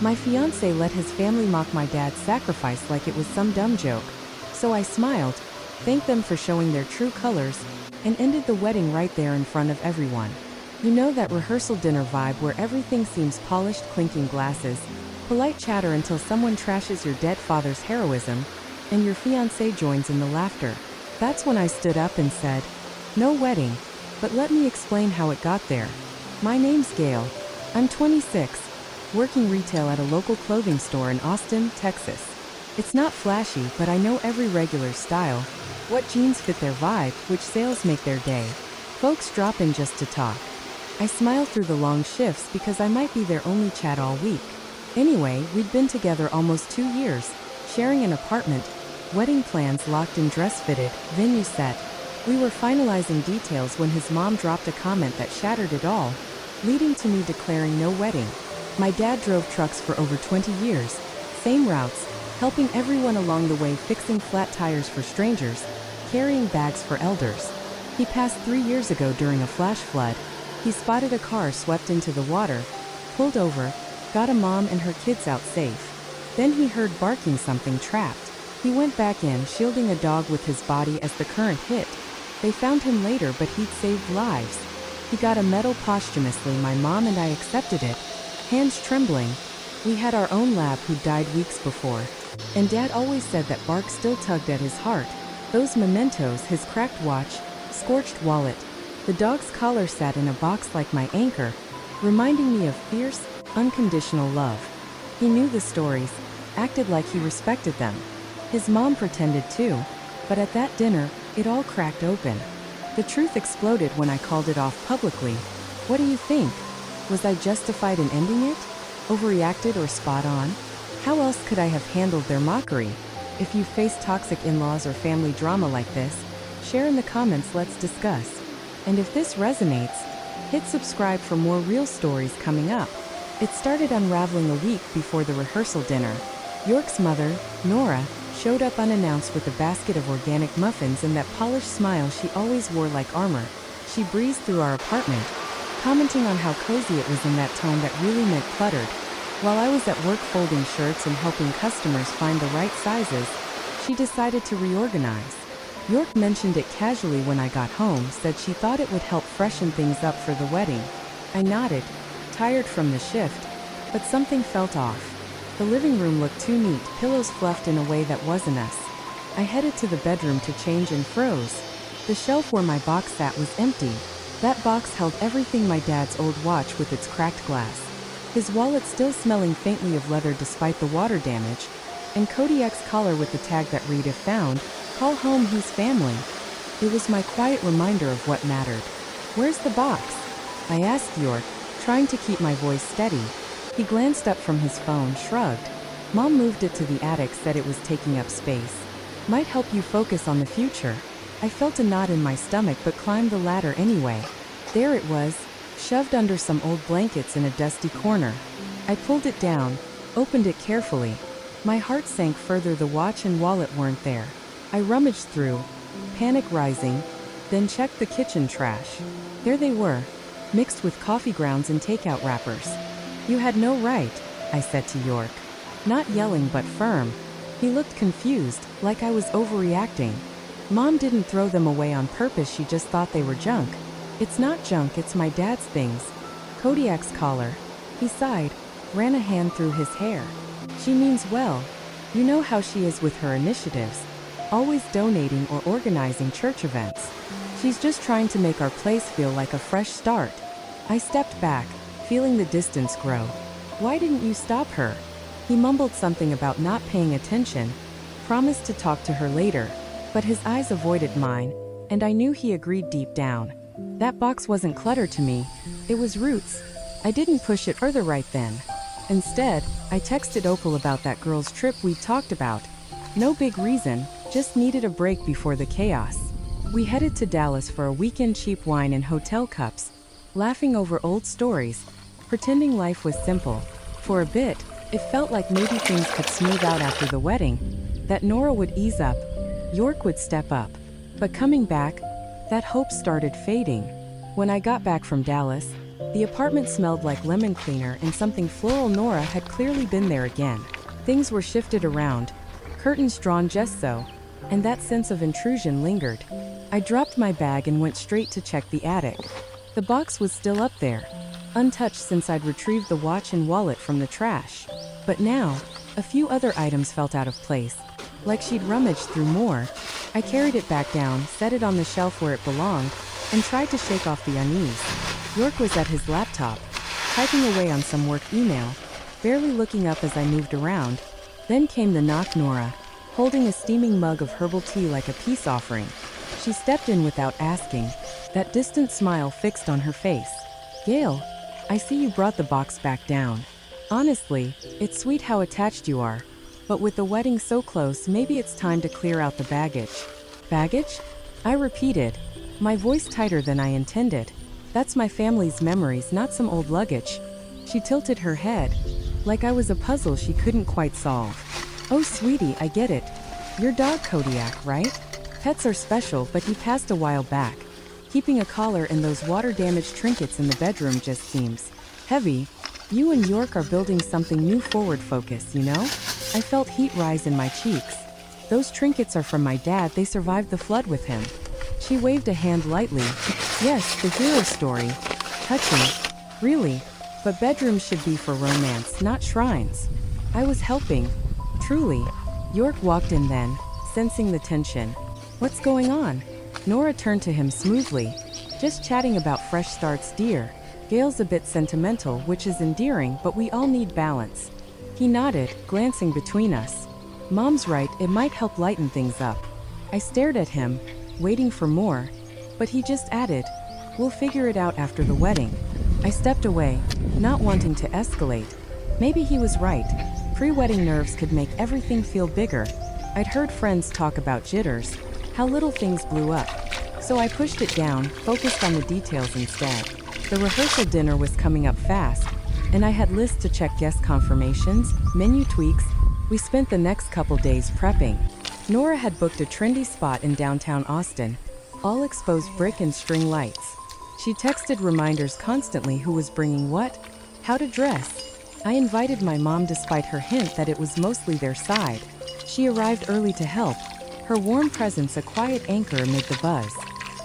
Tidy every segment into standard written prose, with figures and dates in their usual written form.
My fiancé let his family mock my dad's sacrifice like it was some dumb joke. So I smiled, thanked them for showing their true colors, and ended the wedding right there in front of everyone. You know that rehearsal dinner vibe where everything seems polished, clinking glasses, polite chatter until someone trashes your dead father's heroism, and your fiancé joins in the laughter. That's when I stood up and said, "No wedding, but let me explain how it got there. My name's Gail. I'm 26, working retail at a local clothing store in Austin, Texas. It's not flashy, but I know every regular style, what jeans fit their vibe, which sales make their day. Folks drop in just to talk. I smile through the long shifts because I might be their only chat all week. Anyway, we'd been together almost 2 years, sharing an apartment, wedding plans locked and dress fitted, venue set. We were finalizing details when his mom dropped a comment that shattered it all, leading to me declaring no wedding. My dad drove trucks for over 20 years, same routes, helping everyone along the way, fixing flat tires for strangers, carrying bags for elders. He passed 3 years ago during a flash flood. He spotted a car swept into the water, pulled over, got a mom and her kids out safe. Then he heard barking, something trapped. He went back in, shielding a dog with his body as the current hit. They found him later, but he'd saved lives. He got a medal posthumously. My mom and I accepted it, hands trembling. We had our own lab who died weeks before. And Dad always said that bark still tugged at his heart. Those mementos, his cracked watch, scorched wallet. The dog's collar sat in a box like my anchor, reminding me of fierce, unconditional love. He knew the stories, acted like he respected them. His mom pretended too, but at that dinner, it all cracked open. The truth exploded when I called it off publicly. What do you think? Was I justified in ending it? Overreacted or spot on? How else could I have handled their mockery? If you face toxic in-laws or family drama like this, share in the comments, let's discuss. And if this resonates, hit subscribe for more real stories coming up. It started unraveling a week before the rehearsal dinner. York's mother, Nora, showed up unannounced with a basket of organic muffins and that polished smile she always wore like armor. She breezed through our apartment, commenting on how cozy it was in that tone that really meant cluttered. While I was at work folding shirts and helping customers find the right sizes, she decided to reorganize. York mentioned it casually when I got home, said she thought it would help freshen things up for the wedding. I nodded, tired from the shift, but something felt off. The living room looked too neat, pillows fluffed in a way that wasn't us. I headed to the bedroom to change and froze. The shelf where my box sat was empty. That box held everything: my dad's old watch with its cracked glass, his wallet still smelling faintly of leather despite the water damage, and Kodiak's collar with the tag that read, "If found, call home, he's family." It was my quiet reminder of what mattered. "Where's the box?" I asked York, trying to keep my voice steady. He glanced up from his phone, shrugged. "Mom moved it to the attic, said it was taking up space. Might help you focus on the future." I felt a knot in my stomach but climbed the ladder anyway. There it was, shoved under some old blankets in a dusty corner. I pulled it down, opened it carefully. My heart sank further. The watch and wallet weren't there. I rummaged through, panic rising, then checked the kitchen trash. There they were, mixed with coffee grounds and takeout wrappers. "You had no right," I said to York. Not yelling but firm. He looked confused, like I was overreacting. "Mom didn't throw them away on purpose, she just thought they were junk." "It's not junk, it's my dad's things. Kodiak's collar." He sighed, ran a hand through his hair. "She means well. You know how she is with her initiatives. Always donating or organizing church events. She's just trying to make our place feel like a fresh start." I stepped back, feeling the distance grow. "Why didn't you stop her?" He mumbled something about not paying attention, promised to talk to her later, but his eyes avoided mine, and I knew he agreed deep down. That box wasn't clutter to me, it was roots. I didn't push it further right then. Instead, I texted Opal about that girl's trip we talked about. No big reason, just needed a break before the chaos. We headed to Dallas for a weekend, cheap wine and hotel cups, laughing over old stories, pretending life was simple. For a bit, it felt like maybe things could smooth out after the wedding, that Nora would ease up, York would step up. But coming back, that hope started fading. When I got back from Dallas, The apartment smelled like lemon cleaner and something floral. Nora had clearly been there again. Things were shifted around, curtains drawn just so, and that sense of intrusion lingered. I dropped my bag and went straight to check the attic. The box was still up there, untouched since I'd retrieved the watch and wallet from the trash. But now, a few other items felt out of place, like she'd rummaged through more. I carried it back down, set it on the shelf where it belonged, and tried to shake off the unease. York was at his laptop, typing away on some work email, barely looking up as I moved around. Then came the knock. Nora, holding a steaming mug of herbal tea like a peace offering. She stepped in without asking, that distant smile fixed on her face. "Gail, I see you brought the box back down. Honestly, it's sweet how attached you are. But with the wedding so close, maybe it's time to clear out the baggage." "Baggage?" I repeated, my voice tighter than I intended. "That's my family's memories, not some old luggage." She tilted her head, like I was a puzzle she couldn't quite solve. "Oh sweetie, I get it. Your dog Kodiak, right? Pets are special, but he passed a while back. Keeping a collar and those water-damaged trinkets in the bedroom just seems heavy. You and York are building something new. Forward focus, you know?" I felt heat rise in my cheeks. "Those trinkets are from my dad. They survived the flood with him." She waved a hand lightly. "Yes, the hero story. Touching. Really. But bedrooms should be for romance, not shrines." I was helping. Truly. York walked in then, sensing the tension. "What's going on?" Nora turned to him smoothly. "Just chatting about fresh starts, dear. Gail's a bit sentimental, which is endearing, but we all need balance." He nodded, glancing between us. "Mom's right, it might help lighten things up." I stared at him, waiting for more, but he just added, "We'll figure it out after the wedding." I stepped away, not wanting to escalate. Maybe he was right. Pre-wedding nerves could make everything feel bigger. I'd heard friends talk about jitters, how little things blew up. So I pushed it down, focused on the details instead. The rehearsal dinner was coming up fast, and I had lists to check, guest confirmations, menu tweaks. We spent the next couple days prepping. Nora had booked a trendy spot in downtown Austin, all exposed brick and string lights. She texted reminders constantly who was bringing what, how to dress. I invited my mom despite her hint that it was mostly their side. She arrived early to help, her warm presence a quiet anchor amid the buzz.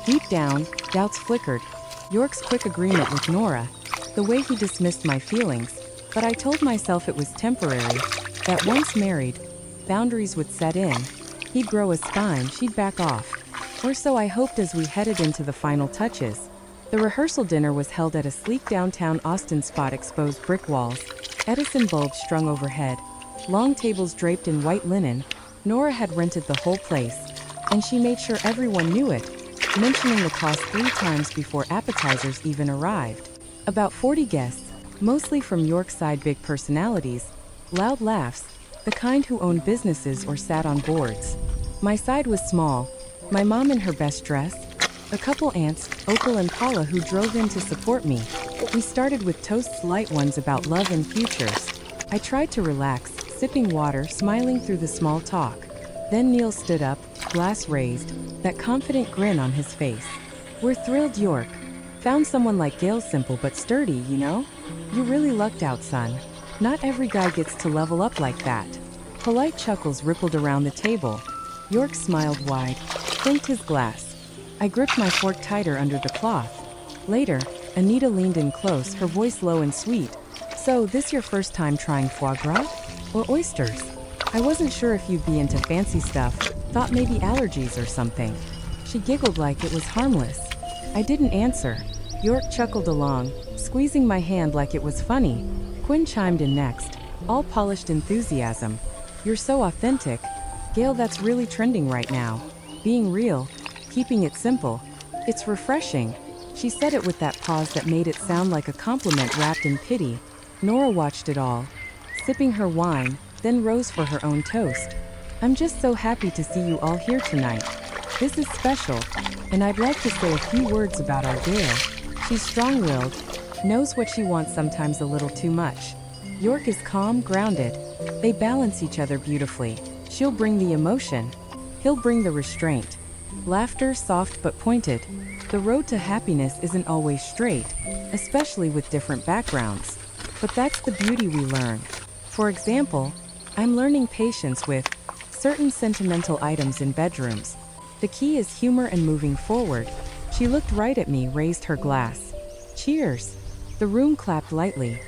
Deep down, doubts flickered. York's quick agreement with Nora, the way he dismissed my feelings, but I told myself it was temporary, that once married, boundaries would set in. He'd grow a spine, she'd back off. Or so I hoped as we headed into the final touches. The rehearsal dinner was held at a sleek downtown Austin spot, exposed brick walls, Edison bulbs strung overhead, long tables draped in white linen. Nora had rented the whole place, and she made sure everyone knew it, mentioning the cost 3 times before appetizers even arrived. About 40 guests, mostly from Yorkside, big personalities, loud laughs, the kind who owned businesses or sat on boards. My side was small, my mom in her best dress, a couple aunts, Opal and Paula, who drove in to support me. We started with toasts, light ones about love and futures. I tried to relax, sipping water, smiling through the small talk. Then Neil stood up, glass raised, that confident grin on his face. "We're thrilled York. Found someone like Gail, simple but sturdy, you know? You really lucked out, son. Not every guy gets to level up like that." Polite chuckles rippled around the table. York smiled wide, clinked his glass. I gripped my fork tighter under the cloth. Later, Anita leaned in close, her voice low and sweet. "So, this your first time trying foie gras? Or oysters? I wasn't sure if you'd be into fancy stuff, thought maybe allergies or something." She giggled like it was harmless. I didn't answer. York chuckled along, squeezing my hand like it was funny. Quinn chimed in next, all polished enthusiasm. "You're so authentic. Gail, that's really trending right now. Being real, keeping it simple. It's refreshing." She said it with that pause that made it sound like a compliment wrapped in pity. Nora watched it all, sipping her wine, then rose for her own toast. "I'm just so happy to see you all here tonight. This is special, and I'd like to say a few words about our Gail. She's strong-willed, knows what she wants, sometimes a little too much. York is calm, grounded. They balance each other beautifully. She'll bring the emotion, he'll bring the restraint. Laughter, soft but pointed. The road to happiness isn't always straight, especially with different backgrounds. But that's the beauty we learn. For example, I'm learning patience with certain sentimental items in bedrooms. The key is humor and moving forward. She looked right at me, raised her glass. Cheers! The room clapped lightly.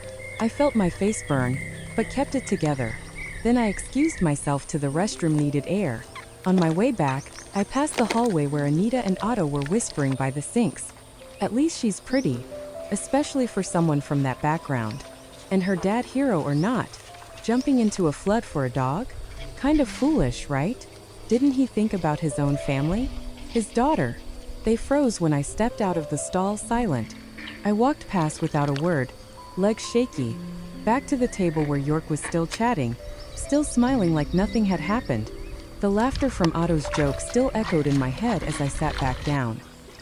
I felt my face burn, but kept it together. Then I excused myself to the restroom, needed air. On my way back, I passed the hallway where Anita and Otto were whispering by the sinks. At least she's pretty, especially for someone from that background. And her dad, hero or not, jumping into a flood for a dog? Kind of foolish, right? Didn't he think about his own family? His daughter? They froze when I stepped out of the stall, silent. I walked past without a word, legs shaky, back to the table where York was still chatting, still smiling like nothing had happened. The laughter from Otto's joke still echoed in my head as I sat back down.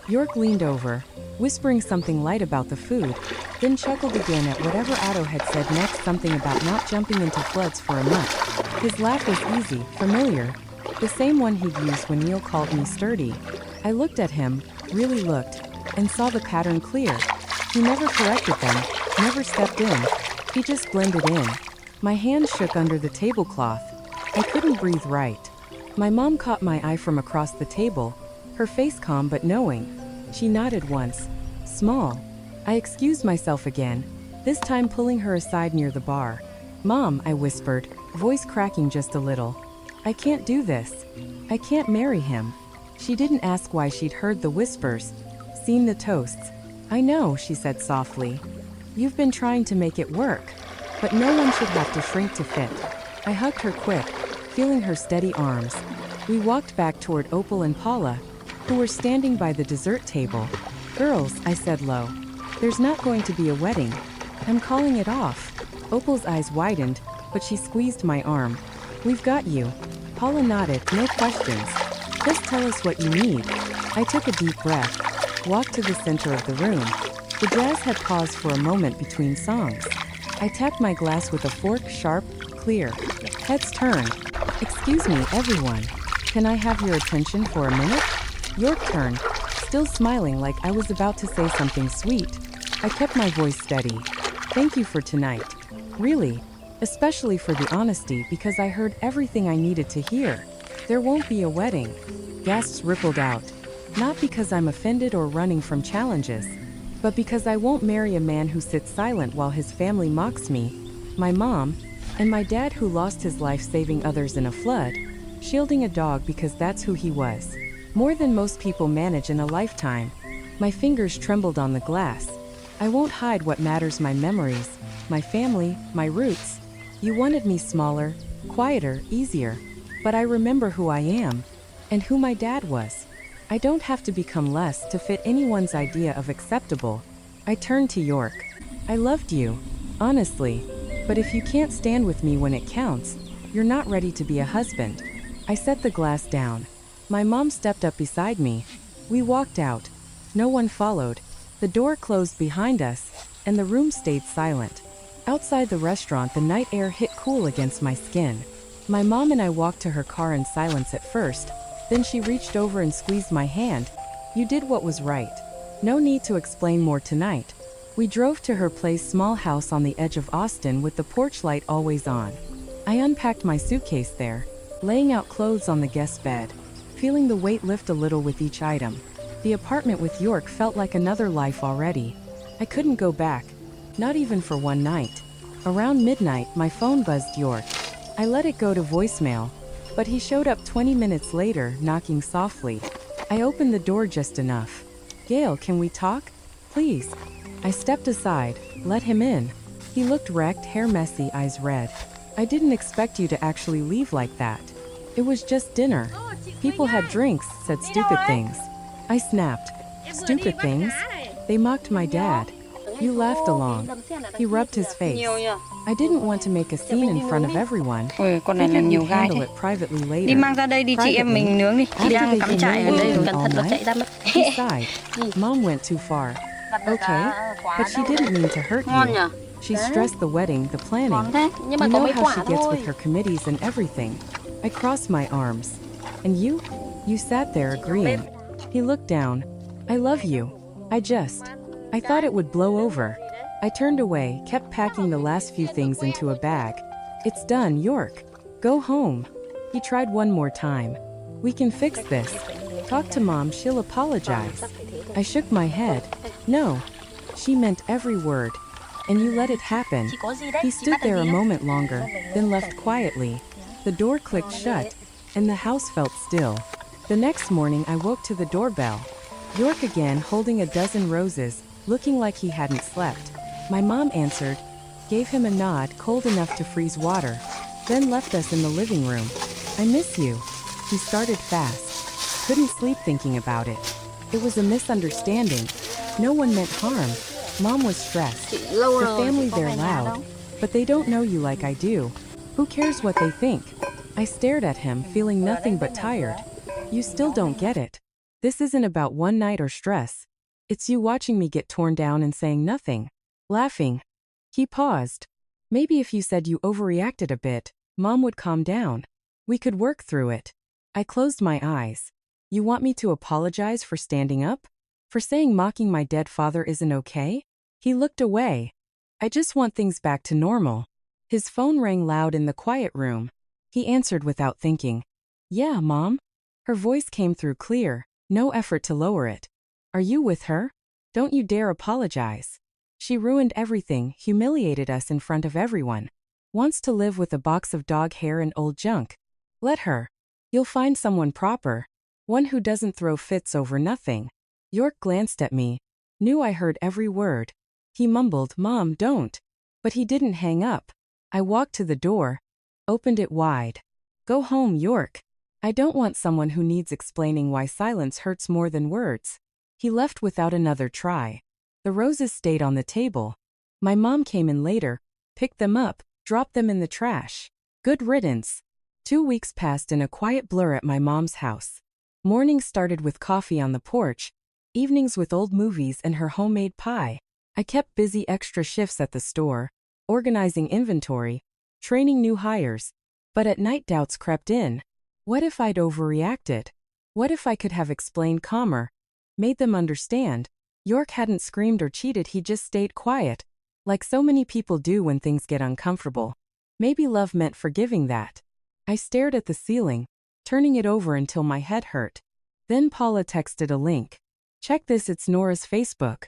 York leaned over, whispering something light about the food, then chuckled again at whatever Otto had said next, something about not jumping into floods for a month. His laugh was easy, familiar, the same one he'd used when Neil called me sturdy. I looked at him, really looked, and saw the pattern clear. He never corrected them, never stepped in. He just blended in. My hands shook under the tablecloth. I couldn't breathe right. My mom caught my eye from across the table, her face calm but knowing. She nodded once. Small. I excused myself again, this time pulling her aside near the bar. Mom, I whispered, voice cracking just a little. I can't do this. I can't marry him. She didn't ask why. She'd heard the whispers, seen the toasts. I know, she said softly. You've been trying to make it work, but no one should have to shrink to fit. I hugged her quick, feeling her steady arms. We walked back toward Opal and Paula, who were standing by the dessert table. Girls, I said low, there's not going to be a wedding. I'm calling it off. Opal's eyes widened, but she squeezed my arm. We've got you. Paula nodded, no questions. Just tell us what you need. I took a deep breath, walked to the center of the room. The jazz had paused for a moment between songs. I tapped my glass with a fork, sharp, clear. Heads turned. Excuse me, everyone. Can I have your attention for a minute? York turned, still smiling like I was about to say something sweet. I kept my voice steady. Thank you for tonight. Really. Especially for the honesty, because I heard everything I needed to hear. There won't be a wedding. Gasps rippled out. Not because I'm offended or running from challenges, but because I won't marry a man who sits silent while his family mocks me, my mom, and my dad who lost his life saving others in a flood, shielding a dog because that's who he was. More than most people manage in a lifetime. My fingers trembled on the glass. I won't hide what matters, my memories, my family, my roots. You wanted me smaller, quieter, easier. But I remember who I am, and who my dad was. I don't have to become less to fit anyone's idea of acceptable. I turned to York. I loved you, honestly. But if you can't stand with me when it counts, you're not ready to be a husband. I set the glass down. My mom stepped up beside me. We walked out. No one followed. The door closed behind us, and the room stayed silent. Outside the restaurant, the night air hit cool against my skin. My mom and I walked to her car in silence at first, then she reached over and squeezed my hand. You did what was right. No need to explain more tonight. We drove to her place, small house on the edge of Austin with the porch light always on. I unpacked my suitcase there, laying out clothes on the guest bed, feeling the weight lift a little with each item. The apartment with York felt like another life already. I couldn't go back, not even for one night. Around midnight, my phone buzzed York. I let it go to voicemail, but he showed up 20 minutes later, knocking softly. I opened the door just enough. Gail, can we talk? Please. I stepped aside, let him in. He looked wrecked, hair messy, eyes red. I didn't expect you to actually leave like that. It was just dinner. People had drinks, said stupid things. I snapped. Stupid things? They mocked my dad. You laughed along. He rubbed his face. I didn't want to make a scene in front of everyone. Con này là nhiều gai Handle thế. it privately later. Đi mang ra đây đi, chị em mình nướng đi. Chị đang cắm trại ở đây, cẩn thận nó chạy ra mất. He sighed. Mom went too far. Okay, but she didn't mean to hurt you. She stressed the wedding, the planning. You know how she gets with her committees and everything. I crossed my arms. And you? You sat there agreeing. He looked down. I love you. I thought it would blow over. I turned away, kept packing the last few things into a bag. It's done, York. Go home. He tried one more time. We can fix this. Talk to Mom, she'll apologize. I shook my head. No. She meant every word. And you let it happen. He stood there a moment longer, then left quietly. The door clicked shut, and the house felt still. The next morning I woke to the doorbell. York again, holding a dozen roses, looking like he hadn't slept. My mom answered, gave him a nod cold enough to freeze water, then left us in the living room. I miss you. He started fast. Couldn't sleep thinking about it. It was a misunderstanding. No one meant harm. Mom was stressed. The family, they're loud, but they don't know you like I do. Who cares what they think? I stared at him, feeling nothing but tired. You still don't get it. This isn't about one night or stress. It's you watching me get torn down and saying nothing. Laughing. He paused. Maybe if you said you overreacted a bit, Mom would calm down. We could work through it. I closed my eyes. You want me to apologize for standing up? For saying mocking my dead father isn't okay? He looked away. I just want things back to normal. His phone rang loud in the quiet room. He answered without thinking. Yeah, Mom? Her voice came through clear, no effort to lower it. Are you with her? Don't you dare apologize. She ruined everything, humiliated us in front of everyone. Wants to live with a box of dog hair and old junk. Let her. You'll find someone proper. One who doesn't throw fits over nothing. York glanced at me. Knew I heard every word. He mumbled, Mom, don't. But he didn't hang up. I walked to the door. Opened it wide. Go home, York. I don't want someone who needs explaining why silence hurts more than words. He left without another try. The roses stayed on the table. My mom came in later, picked them up, dropped them in the trash. Good riddance. 2 weeks passed in a quiet blur at my mom's house. Mornings started with coffee on the porch, evenings with old movies and her homemade pie. I kept busy extra shifts at the store, organizing inventory, training new hires. But at night doubts crept in. What if I'd overreacted? What if I could have explained calmer? Made them understand? York hadn't screamed or cheated, he just stayed quiet, like so many people do when things get uncomfortable. Maybe love meant forgiving that. I stared at the ceiling, turning it over until my head hurt. Then Paula texted a link. Check this, it's Nora's Facebook.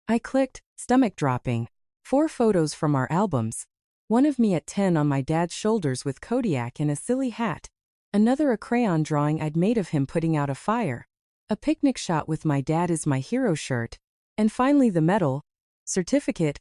I clicked, stomach dropping. 4 photos from our albums. One of me at 10 on my dad's shoulders with Kodiak and a silly hat. Another a crayon drawing I'd made of him putting out a fire. A picnic shot with my dad is my hero shirt. And finally the medal, certificate,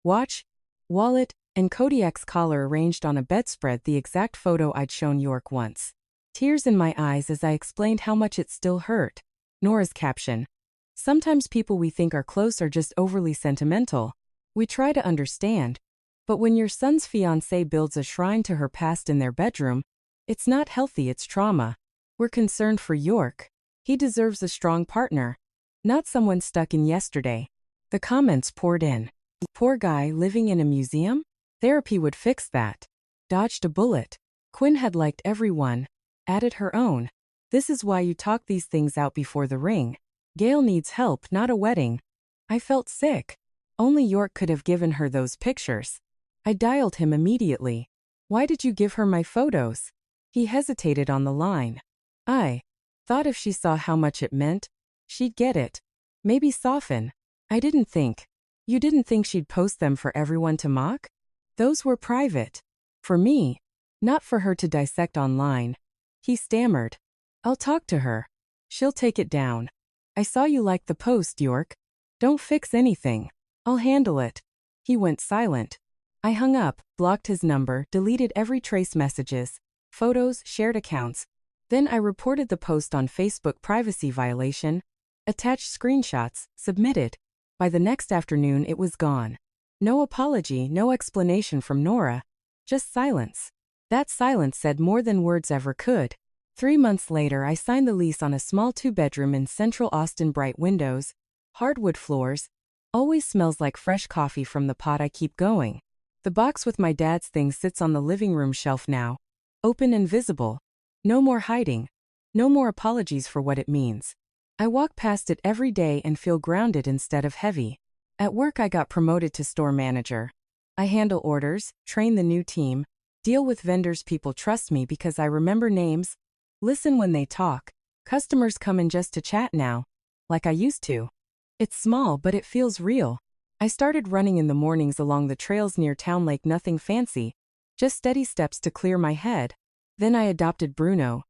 watch, wallet, and Kodiak's collar arranged on a bedspread, the exact photo I'd shown York once. Tears in my eyes as I explained how much it still hurt. Nora's caption. Sometimes people we think are close are just overly sentimental. We try to understand. But when your son's fiancé builds a shrine to her past in their bedroom, it's not healthy, it's trauma. We're concerned for York. He deserves a strong partner. Not someone stuck in yesterday. The comments poured in. Poor guy living in a museum? Therapy would fix that. Dodged a bullet. Quinn had liked everyone. Added her own. This is why you talk these things out before the ring. Gail needs help, not a wedding. I felt sick. Only York could have given her those pictures. I dialed him immediately. Why did you give her my photos? He hesitated on the line. I thought if she saw how much it meant, she'd get it. Maybe soften. I didn't think. You didn't think she'd post them for everyone to mock? Those were private. For me. Not for her to dissect online. He stammered. I'll talk to her. She'll take it down. I saw you like the post, York. Don't fix anything. I'll handle it. He went silent. I hung up, blocked his number, deleted every trace messages, photos, shared accounts. Then I reported the post on Facebook privacy violation, attached screenshots, submitted. By the next afternoon it was gone. No apology, no explanation from Nora. Just silence. That silence said more than words ever could. 3 months later I signed the lease on a small 2-bedroom in central Austin, bright windows, hardwood floors. Always smells like fresh coffee from the pot. I keep going. The box with my dad's things sits on the living room shelf now. Open and visible. No more hiding. No more apologies for what it means. I walk past it every day and feel grounded instead of heavy. At work, I got promoted to store manager. I handle orders, train the new team, deal with vendors. People trust me because I remember names, listen when they talk. Customers come in just to chat now, like I used to. It's small, but it feels real. I started running in the mornings along the trails near town lake, nothing fancy, just steady steps to clear my head. Then I adopted Bruno,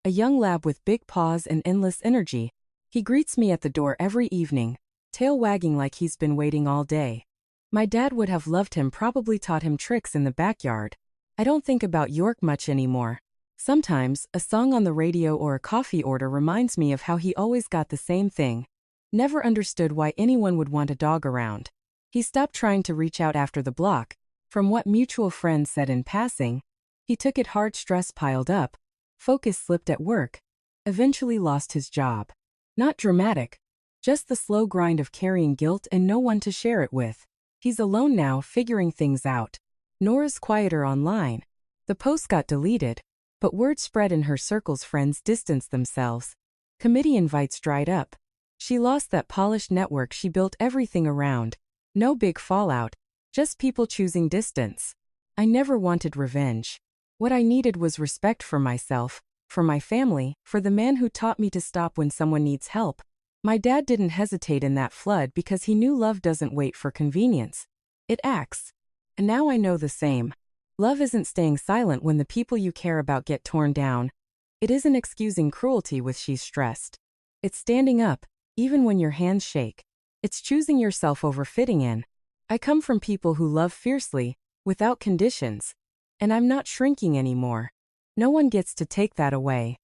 a young lab with big paws and endless energy. He greets me at the door every evening, tail wagging like he's been waiting all day. My dad would have loved him, probably taught him tricks in the backyard. I don't think about York much anymore. Sometimes, a song on the radio or a coffee order reminds me of how he always got the same thing. Never understood why anyone would want a dog around. He stopped trying to reach out after the block. From what mutual friends said in passing, he took it hard. Stress piled up. Focus slipped at work. Eventually lost his job. Not dramatic. Just the slow grind of carrying guilt and no one to share it with. He's alone now, figuring things out. Nora's quieter online. The post got deleted, but word spread in her circles. Friends distanced themselves. Committee invites dried up. She lost that polished network she built everything around. No big fallout, just people choosing distance. I never wanted revenge. What I needed was respect for myself, for my family, for the man who taught me to stop when someone needs help. My dad didn't hesitate in that flood because he knew love doesn't wait for convenience. It acts. And now I know the same. Love isn't staying silent when the people you care about get torn down. It isn't excusing cruelty with she's stressed. It's standing up, even when your hands shake. It's choosing yourself over fitting in. I come from people who love fiercely, without conditions. And I'm not shrinking anymore. No one gets to take that away.